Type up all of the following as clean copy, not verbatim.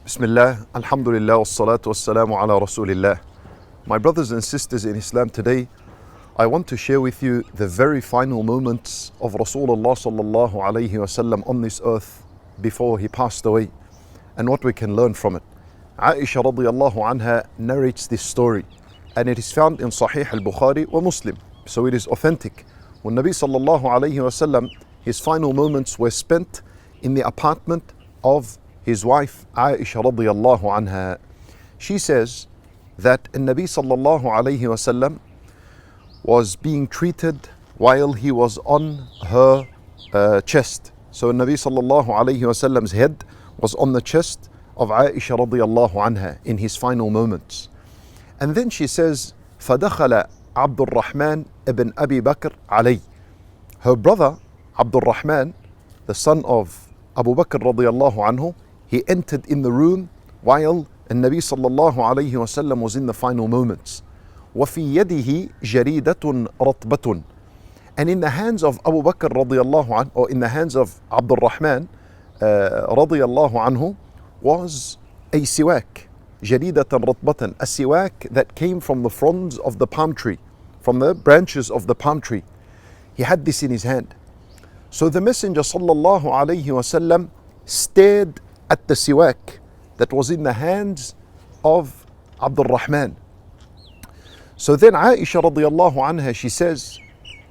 Bismillah, alhamdulillah, wassalatu wassalamu ala rasulillah. My brothers and sisters in Islam, today I want to share with you the very final moments of Rasulullah sallallahu alayhi wasallam on this earth before he passed away, and what we can learn from it. Aisha radiallahu anha narrates this story, and it is found in Sahih al-Bukhari wa Muslim, so it is authentic. When Nabi sallallahu alayhi wasallam, his final moments were spent in the apartment of his wife Aisha radiallahu anha. She says that Nabi sallallahu alayhi wasallam was being treated while he was on her chest. So Nabi sallallahu alayhi wasallam's head was on the chest of Aisha radiallahu anha in his final moments. And then she says, فَدَخَلَ عَبْدُ الرَّحْمَنِ ibn Abi Bakr علي. Her brother Abdul Rahman, the son of Abu Bakr radiallahu anhu, he entered in the room while Nabi sallallahu alayhi wasallam was in the final moments. وَفِي يَدِهِ جَرِيدَةٌ رَطْبَةٌ. And in the hands of Abu Bakr radiallahu anhu, or in the hands of Abdul Rahman radiallahu anhu, was a siwak, جَرِيدَةً رَطْبَةً, a siwak that came from the fronds of the palm tree, from the branches of the palm tree. He had this in his hand. So the Messenger sallallahu alayhi wasallam stared at the siwak that was in the hands of Abdul Rahman. So then Aisha radiallahu anha, she says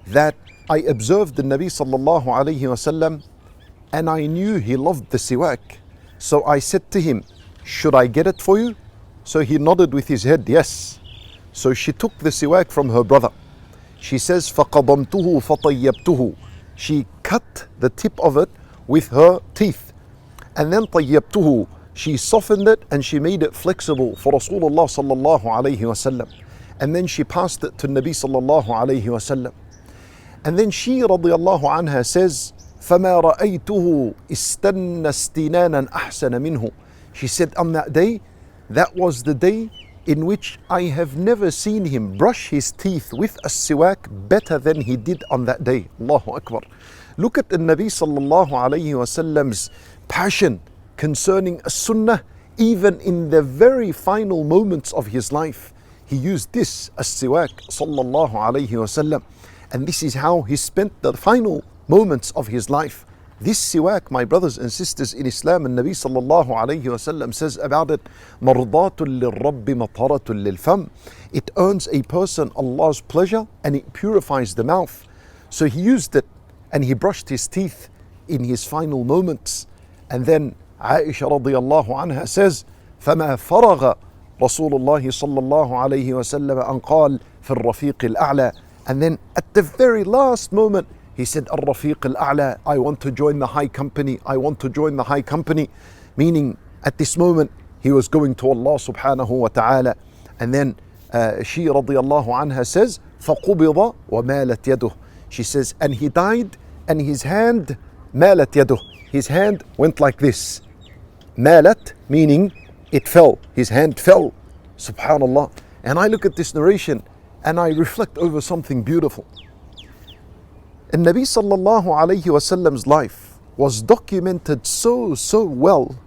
that I observed the Nabi sallallahu alayhi wasallam and I knew he loved the siwak. So I said to him, should I get it for you? So he nodded with his head, yes. So she took the siwak from her brother. She says, فَقَضَمْتُهُ فَطَيَّبْتُهُ. She cut the tip of it with her teeth. And then طَيَّبْتُهُ, she softened it and she made it flexible for Rasulullah sallallahu alayhi wasallam. And then she passed it to Nabi sallallahu alayhi wasallam. And then she radiallahu anha says, فَمَا رَأَيْتُهُ إِسْتَنَّ اسْتِنَانًا أَحْسَنَ مِنْهُ. She said, on that day, that was the day in which I have never seen him brush his teeth with a siwak better than he did on that day. Allahu Akbar. Look at the Nabi sallallahu alayhi wasallam's passion concerning a sunnah. Even in the very final moments of his life, he used this as siwak sallallahu alayhi wasallam, and this is how he spent the final moments of his life. This siwak, my brothers and sisters in Islam, and Nabi sallallahu alayhi wasallam says about it, mardatul lirrabbi mataratul lilfam. It earns a person Allah's pleasure and it purifies the mouth. So he used it and he brushed his teeth in his final moments. And then Aisha radiallahu anha says, فَمَا فَرَغَ رَسُولُ اللَّهِ صَلَّى اللَّهُ عَلَيْهِ وَسَلَّمَ أَنْ قَالَ فِي الرَّفِيقِ الْأَعْلَى. And then at the very last moment, he said, Al-Rafiq al-A'la, I want to join the high company, I want to join the high company. Meaning, at this moment, he was going to Allah subhanahu wa ta'ala. And then she radiallahu anha says, فَقُبِضَ وَمَالَتْ يَدُهُ. She says, and he died, and his hand, مَالَتْ يَدُهُ. His hand went like this. Malat, meaning it fell. His hand fell. Subhanallah. And I look at this narration and I reflect over something beautiful. And Nabi sallallahu alayhi wasallam's life was documented so well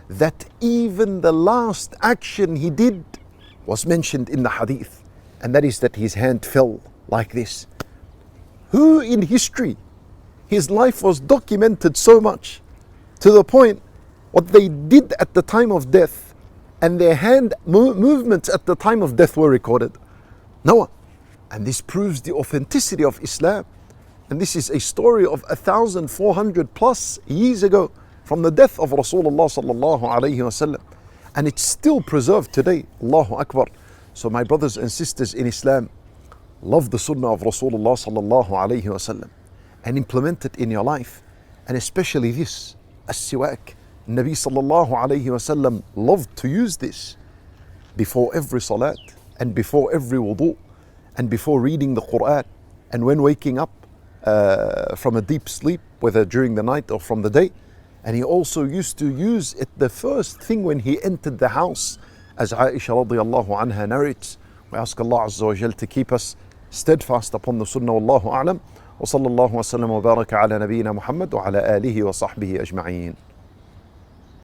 that even the last action he did was mentioned in the hadith. And that is that his hand fell like this. Who in history, his life was documented so much to the point what they did at the time of death and their hand movements at the time of death were recorded? No one. And this proves the authenticity of Islam. And this is a story of 1,400 plus years ago from the death of Rasulullah sallallahu alayhi wasallam. And it's still preserved today. Allahu Akbar. So my brothers and sisters in Islam, love the sunnah of Rasulullah sallallahu alayhi wasallam and implement it in your life. And especially this, as-siwak. Nabi sallallahu alayhi wasallam loved to use this before every salat and before every wudu and before reading the Quran and when waking up from a deep sleep, whether during the night or from the day. And he also used to use it the first thing when he entered the house, as Aisha radiallahu anha narrates. We ask Allah Azza wa Jal to keep us steadfast upon the sunnah. Wallahu a'lam. وصلى الله وسلم وبارك على نبينا محمد وعلى آله وصحبه أجمعين.